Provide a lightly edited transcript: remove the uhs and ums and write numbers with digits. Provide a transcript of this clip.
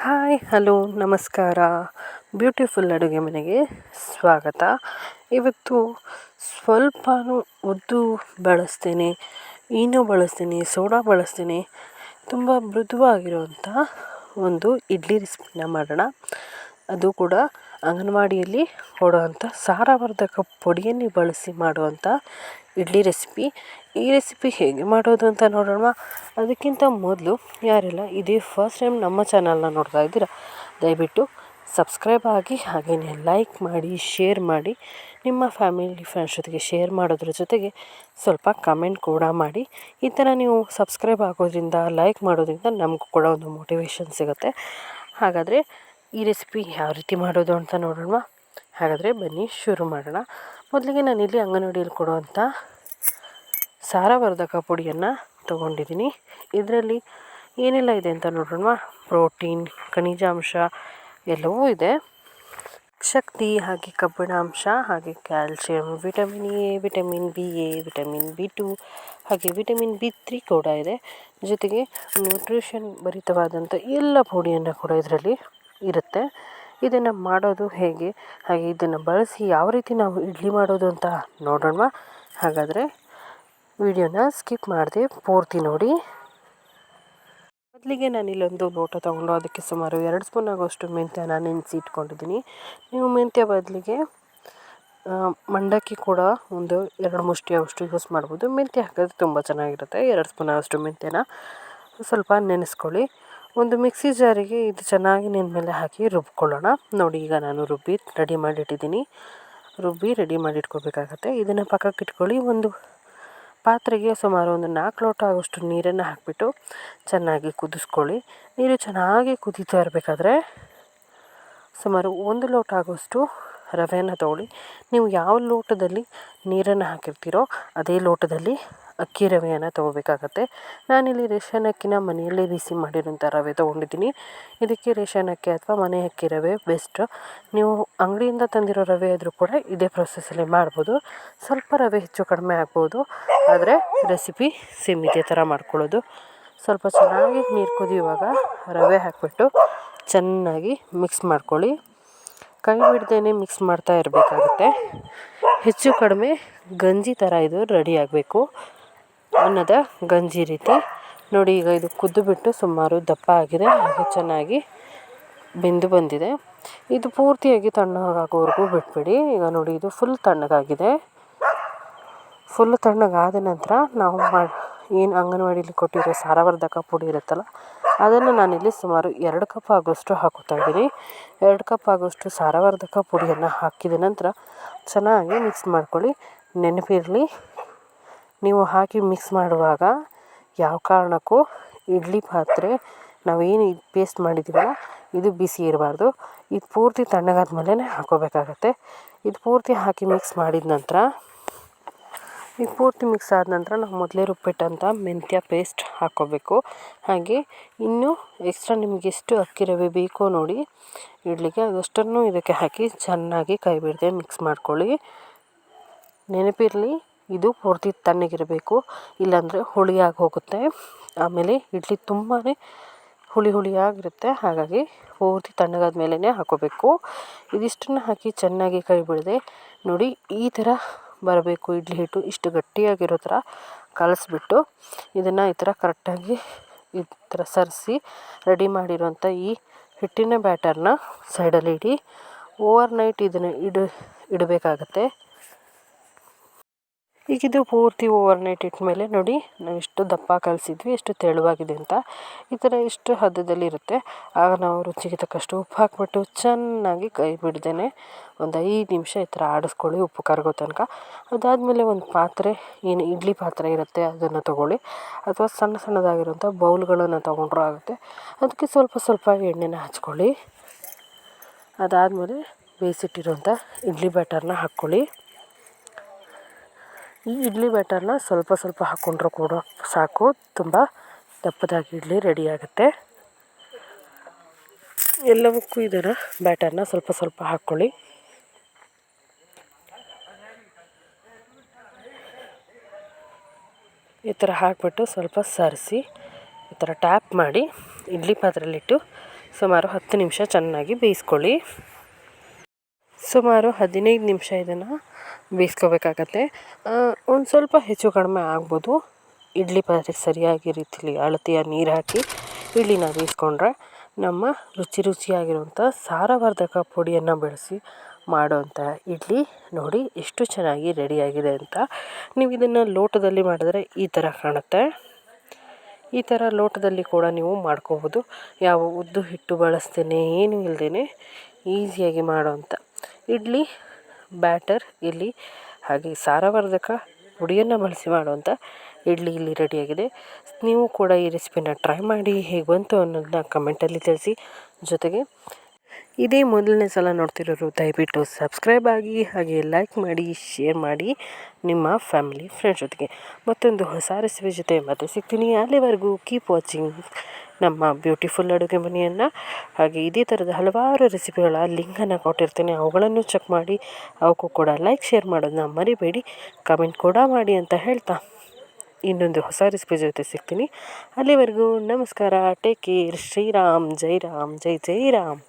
Hi hello ನಮಸ್ಕಾರ. Beautiful ಅಡುಗೆ ಮನೆಗೆ ಸ್ವಾಗತ. ಇವತ್ತು ಸ್ವಲ್ಪ ಉದ್ದು ಬಳಸ್ತೀನಿ, ಈನೋ ಬಳಸ್ತೀನಿ, ಸೋಡಾ ಬಳಸ್ತೀನಿ. ತುಂಬ ಮೃದುವಾಗಿರುವಂಥ ಒಂದು ಇಡ್ಲಿ ರೆಸಿಪಿನ ಮಾಡೋಣ. ಅದು ಕೂಡ ಅಂಗನವಾಡಿಯಲ್ಲಿ ಕೊಡುವಂಥ ಸಾರವರ್ಧಕ ಪುಡಿಯನ್ನು ಬಳಸಿ ಮಾಡುವಂಥ ಇಡ್ಲಿ ರೆಸಿಪಿ. ಈ ರೆಸಿಪಿ ಹೇಗೆ ಮಾಡೋದು ಅಂತ ನೋಡೋಣ. ಅದಕ್ಕಿಂತ ಮೊದಲು ಯಾರೆಲ್ಲ ಇದೇ ಫಸ್ಟ್ ಟೈಮ್ ನಮ್ಮ ಚಾನಲ್ನ ನೋಡ್ತಾ ಇದ್ದೀರಾ, ದಯವಿಟ್ಟು ಸಬ್ಸ್ಕ್ರೈಬ್ ಆಗಿ, ಹಾಗೆಯೇ ಲೈಕ್ ಮಾಡಿ, ಶೇರ್ ಮಾಡಿ, ನಿಮ್ಮ ಫ್ಯಾಮಿಲಿ ಫ್ರೆಂಡ್ಸ್ ಜೊತೆಗೆ ಶೇರ್ ಮಾಡೋದ್ರ ಜೊತೆಗೆ ಸ್ವಲ್ಪ ಕಮೆಂಟ್ ಕೂಡ ಮಾಡಿ. ಈ ಥರ ನೀವು ಸಬ್ಸ್ಕ್ರೈಬ್ ಆಗೋದ್ರಿಂದ, ಲೈಕ್ ಮಾಡೋದ್ರಿಂದ ನಮಗೂ ಕೂಡ ಒಂದು ಮೋಟಿವೇಶನ್ ಸಿಗುತ್ತೆ. ಹಾಗಾದರೆ ಈ ರೆಸಿಪಿ ಯಾವ ರೀತಿ ಮಾಡೋದು ಅಂತ ನೋಡೋಣ. ಹಾಗಾದರೆ ಬನ್ನಿ ಶುರು ಮಾಡೋಣ. ಮೊದಲಿಗೆ ನಾನಿಲ್ಲಿ ಅಂಗನವಾಡಿಯಲ್ಲಿ ಕೊಡುವಂಥ ಸಾರವರ್ಧಕ ಪುಡಿಯನ್ನು ತೊಗೊಂಡಿದ್ದೀನಿ. ಇದರಲ್ಲಿ ಏನೆಲ್ಲ ಇದೆ ಅಂತ ನೋಡೋಣ. ಪ್ರೋಟೀನ್, ಖನಿಜಾಂಶ ಎಲ್ಲವೂ ಇದೆ. ಶಕ್ತಿ, ಹಾಗೆ ಕಬ್ಬಿಣಾಂಶ, ಹಾಗೆ calcium, vitamin A, vitamin BA, vitamin B2, ಹಾಗೆ ವಿಟಮಿನ್ B3 ಕೂಡ ಇದೆ. ಜೊತೆಗೆ ನ್ಯೂಟ್ರಿಷನ್ ಭರಿತವಾದಂಥ ಎಲ್ಲ ಪುಡಿಯನ್ನು ಕೂಡ ಇದರಲ್ಲಿ ಇರುತ್ತೆ. ಇದನ್ನು ಮಾಡೋದು ಹೇಗೆ, ಹಾಗೆ ಇದನ್ನು ಬಳಸಿ ಯಾವ ರೀತಿ ನಾವು ಇಡ್ಲಿ ಮಾಡೋದು ಅಂತ ನೋಡೋಣ. ಹಾಗಾದರೆ ವಿಡಿಯೋನ ಸ್ಕಿಪ್ ಮಾಡದೆ ಪೂರ್ತಿ ನೋಡಿ. ಮೊದಲಿಗೆ ನಾನಿಲ್ಲೊಂದು ಲೋಟ ತೊಗೊಂಡು ಅದಕ್ಕೆ ಸುಮಾರು 2 ಸ್ಪೂನ್ ಆಗೋಷ್ಟು ಮೆಂತ್ಯನ ನೆನೆಸಿ ಇಟ್ಕೊಂಡಿದ್ದೀನಿ. ನೀವು ಮೆಂತ್ಯ ಬದಲಿಗೆ ಮಂಡಕ್ಕಿ ಕೂಡ ಒಂದು 2 ಮುಷ್ಟಿ ಅಷ್ಟು ಯೂಸ್ ಮಾಡ್ಬೋದು. ಮೆಂತ್ಯ ಹಾಕಿದ್ರೆ ತುಂಬ ಚೆನ್ನಾಗಿರುತ್ತೆ. 2 ಸ್ಪೂನ್ ಆಗೋಷ್ಟು ಮೆಂತ್ಯನ ಸ್ವಲ್ಪ ನೆನೆಸ್ಕೊಳ್ಳಿ. ಒಂದು ಮಿಕ್ಸಿ ಜಾರಿಗೆ ಇದು ಚೆನ್ನಾಗಿ ನೆನೆದ್ಮೇಲೆ ಹಾಕಿ ರುಬ್ಕೊಳ್ಳೋಣ. ನೋಡಿ, ಈಗ ನಾನು ರುಬ್ಬಿ ರೆಡಿ ಮಾಡಿಟ್ಕೋಬೇಕಾಗತ್ತೆ. ಇದನ್ನು ಪಕ್ಕಕ್ಕೆ ಇಟ್ಕೊಳ್ಳಿ. ಒಂದು ಪಾತ್ರೆಗೆ ಸುಮಾರು ಒಂದು 4 ಲೋಟ ಆಗೋಷ್ಟು ನೀರನ್ನು ಹಾಕಿಬಿಟ್ಟು ಚೆನ್ನಾಗಿ ಕುದಿಸ್ಕೊಳ್ಳಿ. ನೀರು ಚೆನ್ನಾಗಿ ಕುದೀತಾ ಇರಬೇಕಾದ್ರೆ ಸುಮಾರು 1 ಲೋಟ ಆಗೋಷ್ಟು ರವೆಯನ್ನು ತೊಗೊಳ್ಳಿ. ನೀವು ಯಾವ ಲೋಟದಲ್ಲಿ ನೀರನ್ನು ಹಾಕಿರ್ತೀರೋ ಅದೇ ಲೋಟದಲ್ಲಿ ಅಕ್ಕಿ ರವೆಯನ್ನು ತೊಗೋಬೇಕಾಗತ್ತೆ. ನಾನಿಲ್ಲಿ ರೇಷನ್ ಅಕ್ಕಿನ ಮನೆಯಲ್ಲೇ ಬಿಸಿ ಮಾಡಿರೋಂಥ ರವೆ ತೊಗೊಂಡಿದ್ದೀನಿ. ಇದಕ್ಕೆ ರೇಷನ್ ಅಕ್ಕಿ ಅಥವಾ ಮನೆ ಅಕ್ಕಿ ರವೆ ಬೆಸ್ಟ್. ನೀವು ಅಂಗಡಿಯಿಂದ ತಂದಿರೋ ರವೆ ಆದರೂ ಕೂಡ ಇದೇ ಪ್ರೊಸೆಸ್ಸಲ್ಲಿ ಮಾಡ್ಬೋದು. ಸ್ವಲ್ಪ ರವೆ ಹೆಚ್ಚು ಕಡಿಮೆ ಆಗ್ಬೋದು, ಆದರೆ ರೆಸಿಪಿ ಸೇಮ್ ಇದೇ ಥರ ಮಾಡ್ಕೊಳ್ಳೋದು. ಸ್ವಲ್ಪ ಚೆನ್ನಾಗಿ ನೀರು ಕುದಿಯುವಾಗ ರವೆ ಹಾಕಿಬಿಟ್ಟು ಚೆನ್ನಾಗಿ ಮಿಕ್ಸ್ ಮಾಡ್ಕೊಳ್ಳಿ. ಕೈ ಬಿಡ್ದೇ ಮಿಕ್ಸ್ ಮಾಡ್ತಾ ಇರಬೇಕಾಗುತ್ತೆ. ಹೆಚ್ಚು ಕಡಿಮೆ ಗಂಜಿ ಥರ ಇದು ರೆಡಿ ಆಗಬೇಕು, ಅನ್ನದ ಗಂಜಿ ರೀತಿ. ನೋಡಿ, ಈಗ ಇದು ಕುದ್ದುಬಿಟ್ಟು ಸುಮಾರು ದಪ್ಪ ಆಗಿದೆ, ಹಾಗೆ ಚೆನ್ನಾಗಿ ಬೆಂದು ಬಂದಿದೆ. ಇದು ಪೂರ್ತಿಯಾಗಿ ತಣ್ಣಗಾಗೋವರೆಗೂ ಬಿಟ್ಬಿಡಿ. ಈಗ ನೋಡಿ, ಇದು ಫುಲ್ ತಣ್ಣಗಾಗಿದೆ. ಫುಲ್ ತಣ್ಣಗಾದ ನಂತರ ನಾವು ಏನು ಅಂಗನವಾಡಿಯಲ್ಲಿ ಕೊಟ್ಟಿರೋ ಸಾರವರ್ಧಕ ಪುಡಿ ಇರುತ್ತಲ್ಲ, ಅದನ್ನು ನಾನಿಲ್ಲಿ ಸುಮಾರು 2 ಕಪ್ ಆಗೋಷ್ಟು ಹಾಕೋತಾ ಇದ್ದೀನಿ. 2 ಕಪ್ ಆಗೋಷ್ಟು ಸಾರವರ್ಧಕ ಪುಡಿಯನ್ನು ಹಾಕಿದ ನಂತರ ಚೆನ್ನಾಗಿ ಮಿಕ್ಸ್ ಮಾಡ್ಕೊಳ್ಳಿ. ನೆನಪಿರಲಿ, ನೀವು ಹಾಕಿ ಮಿಕ್ಸ್ ಮಾಡುವಾಗ ಯಾವ ಕಾರಣಕ್ಕೂ ಇಡ್ಲಿ ಪಾತ್ರೆ ನಾವೇನು ಪೇಸ್ಟ್ ಮಾಡಿದ್ದೀವಲ್ಲ ಇದು ಬಿಸಿ ಇರಬಾರ್ದು. ಇದು ಪೂರ್ತಿ ತಣ್ಣಗಾದ ಮೇಲೆ ಹಾಕೋಬೇಕಾಗತ್ತೆ. ಇದು ಪೂರ್ತಿ ಹಾಕಿ ಮಿಕ್ಸ್ ಮಾಡಿದ ನಂತರ, ಇದು ಪೂರ್ತಿ ಮಿಕ್ಸ್ ಆದ ನಂತರ ನಾವು ಮೊದಲೇ ರುಬ್ಬಿಟ್ಟಂಥ ಮೆಂತ್ಯ ಪೇಸ್ಟ್ ಹಾಕ್ಕೋಬೇಕು. ಹಾಗೆ ಇನ್ನೂ ಎಕ್ಸ್ಟ್ರಾ ನಿಮಗೆ ಎಷ್ಟು ಅಕ್ಕಿ ರವೆ ಬೇಕೋ ನೋಡಿ ಇಡ್ಲಿಗೆ, ಅದಷ್ಟನ್ನು ಇದಕ್ಕೆ ಹಾಕಿ ಚೆನ್ನಾಗಿ ಕೈ ಬಿಡದೆ ಮಿಕ್ಸ್ ಮಾಡ್ಕೊಳ್ಳಿ. ನೆನಪಿರಲಿ, ಇದು ಪೂರ್ತಿ ತಣ್ಣಗಿರಬೇಕು, ಇಲ್ಲಾಂದರೆ ಹುಳಿಯಾಗಿ ಹೋಗುತ್ತೆ. ಆಮೇಲೆ ಇಡ್ಲಿ ತುಂಬಾ ಹುಳಿಯಾಗಿರುತ್ತೆ. ಹಾಗಾಗಿ ಪೂರ್ತಿ ತಣ್ಣಗಾದ ಮೇಲೇ ಹಾಕೋಬೇಕು. ಇದಿಷ್ಟನ್ನು ಹಾಕಿ ಚೆನ್ನಾಗಿ ಕೈ ಬಿಡದೆ ನೋಡಿ ಈ ಥರ ಬರಬೇಕು ಇಡ್ಲಿ ಹಿಟ್ಟು. ಇಷ್ಟು ಗಟ್ಟಿಯಾಗಿರೋ ಥರ ಕಲಸಿಬಿಟ್ಟು ಇದನ್ನು ಈ ಥರ ಕರೆಕ್ಟಾಗಿ ಈ ಥರ ಸರಿಸಿ ರೆಡಿ ಮಾಡಿರೋಂಥ ಈ ಹಿಟ್ಟಿನ ಬ್ಯಾಟರ್ನ ಸೈಡಲ್ಲಿ ಇಡಿ. ಓವರ್ನೈಟ್ ಇದನ್ನು ಇಡಬೇಕಾಗತ್ತೆ. ಈಗ ಇದು ಪೂರ್ತಿ ಓವರ್ನೈಟ್ ಇಟ್ಟ ಮೇಲೆ ನೋಡಿ, ನಾವು ಎಷ್ಟು ದಪ್ಪ ಕಲಸಿದ್ವಿ, ಎಷ್ಟು ತೆಳುವಾಗಿದೆ ಅಂತ. ಈ ಥರ ಇಷ್ಟು ಹದದಲ್ಲಿ ಇರುತ್ತೆ. ಆಗ ನಾವು ರುಚಿಗೆ ತಕ್ಕಷ್ಟು ಉಪ್ಪು ಹಾಕ್ಬಿಟ್ಟು ಚೆನ್ನಾಗಿ ಕೈ ಬಿಡ್ದೇ ಒಂದು 5 ನಿಮಿಷ ಈ ಥರ ಆಡಿಸ್ಕೊಳ್ಳಿ, ಉಪ್ಪು ಕರಗೋ ತನಕ. ಅದಾದಮೇಲೆ ಒಂದು ಪಾತ್ರೆ, ಏನು ಇಡ್ಲಿ ಪಾತ್ರೆ ಇರುತ್ತೆ ಅದನ್ನು ತೊಗೊಳ್ಳಿ, ಅಥವಾ ಸಣ್ಣದಾಗಿರೋಂಥ ಬೌಲ್ಗಳನ್ನು ತೊಗೊಂಡ್ರೂ ಆಗುತ್ತೆ. ಅದಕ್ಕೆ ಸ್ವಲ್ಪ ಎಣ್ಣೆನ ಹಚ್ಕೊಳ್ಳಿ. ಅದಾದಮೇಲೆ ಬೇಯಿಸಿಟ್ಟಿರೋಂಥ ಇಡ್ಲಿ ಬ್ಯಾಟರ್ನ ಹಾಕ್ಕೊಳ್ಳಿ. ಈ ಇಡ್ಲಿ ಬ್ಯಾಟರ್ನ ಸ್ವಲ್ಪ ಹಾಕ್ಕೊಂಡ್ರೂ ಕೂಡ ಸಾಕು, ತುಂಬ ದಪ್ಪದಾಗಿ ಇಡ್ಲಿ ರೆಡಿ ಆಗುತ್ತೆ. ಎಲ್ಲವಕ್ಕೂ ಇದರ ಬ್ಯಾಟರ್ನ ಸ್ವಲ್ಪ ಹಾಕ್ಕೊಳ್ಳಿ. ಈ ಥರ ಹಾಕಿಬಿಟ್ಟು ಸ್ವಲ್ಪ ಸರಿಸಿ ಈ ಥರ ಟ್ಯಾಪ್ ಮಾಡಿ ಇಡ್ಲಿ ಪಾತ್ರೆಯಲ್ಲಿಟ್ಟು ಸುಮಾರು 10 ನಿಮಿಷ ಚೆನ್ನಾಗಿ ಬೇಯಿಸ್ಕೊಳ್ಳಿ. ಸುಮಾರು 15 ನಿಮಿಷ ಇದನ್ನು ಬೇಯಿಸ್ಕೋಬೇಕಾಗತ್ತೆ. ಒಂದು ಸ್ವಲ್ಪ ಹೆಚ್ಚು ಕಡಿಮೆ ಆಗ್ಬೋದು. ಇಡ್ಲಿ ಪಾತ್ರೆಗೆ ಸರಿಯಾಗಿ ರೀತಿಯಲ್ಲಿ ಅಳತೆಯ ನೀರು ಹಾಕಿ ಇಡ್ಲಿನ ಬೇಯಿಸ್ಕೊಂಡ್ರೆ ನಮ್ಮ ರುಚಿಯಾಗಿರುವಂಥ ಸಾರವರ್ಧಕ ಪುಡಿಯನ್ನು ಬಳಸಿ ಮಾಡೋವಂಥ ಇಡ್ಲಿ ನೋಡಿ ಎಷ್ಟು ಚೆನ್ನಾಗಿ ರೆಡಿಯಾಗಿದೆ ಅಂತ. ನೀವು ಇದನ್ನು ಲೋಟದಲ್ಲಿ ಮಾಡಿದ್ರೆ ಈ ಥರ ಕಾಣುತ್ತೆ. ಈ ಥರ ಲೋಟದಲ್ಲಿ ಕೂಡ ನೀವು ಮಾಡ್ಕೋಬೋದು. ಯಾವ ಉದ್ದು ಹಿಟ್ಟು ಬಳಸ್ತೇನೆ ಏನೂ ಇಲ್ಲದೇ ಈಸಿಯಾಗಿ ಮಾಡೋವಂಥ ಇಡ್ಲಿ ಬ್ಯಾಟರ್ ಇಲ್ಲಿ ಹಾಗೆ ಸಾರವರ್ಧಕ ಪುಡಿಯನ್ನು ಬಳಸಿ ಮಾಡುವಂಥ ಇಡ್ಲಿ ಇಲ್ಲಿ ರೆಡಿಯಾಗಿದೆ. ನೀವು ಕೂಡ ಈ ರೆಸಿಪಿನ ಟ್ರೈ ಮಾಡಿ ಹೇಗೆ ಬಂತು ಅನ್ನೋದನ್ನ ಕಮೆಂಟಲ್ಲಿ ತಿಳಿಸಿ. ಜೊತೆಗೆ ಇದೇ ಮೊದಲನೇ ಸಲ ನೋಡ್ತಿರೋರು ದಯವಿಟ್ಟು ಸಬ್ಸ್ಕ್ರೈಬ್ ಆಗಿ ಹಾಗೆ ಲೈಕ್ ಮಾಡಿ, ಶೇರ್ ಮಾಡಿ ನಿಮ್ಮ ಫ್ಯಾಮಿಲಿ ಫ್ರೆಂಡ್ಸ್ ಜೊತೆಗೆ. ಮತ್ತೊಂದು ಹೊಸ ರೆಸಿಪಿ ಜೊತೆ ಮತ್ತೆ ಸಿಗ್ತೀನಿ. ಅಲ್ಲಿವರೆಗೂ ಕೀಪ್ ವಾಚಿಂಗ್ ನಮ್ಮ ಬ್ಯೂಟಿಫುಲ್ ಅಡುಗೆ ಮನೆಯನ್ನು. ಹಾಗೆ ಇದೇ ಥರದ ಹಲವಾರು ರೆಸಿಪಿಗಳ ಲಿಂಕನ್ನು ಕೊಟ್ಟಿರ್ತೀನಿ, ಅವುಗಳನ್ನು ಚೆಕ್ ಮಾಡಿ ಅವಕ್ಕೂ ಕೂಡ ಲೈಕ್ ಶೇರ್ ಮಾಡೋದನ್ನ ಮರಿಬೇಡಿ. ಕಮೆಂಟ್ ಕೂಡ ಮಾಡಿ ಅಂತ ಹೇಳ್ತಾ ಇನ್ನೊಂದು ಹೊಸ ರೆಸಿಪಿ ಜೊತೆ ಸಿಗ್ತೀನಿ. ಅಲ್ಲಿವರೆಗೂ ನಮಸ್ಕಾರ. Take care. ಶ್ರೀರಾಮ್ ಜೈ ರಾಮ್, ಜೈ ಜೈ ರಾಮ್.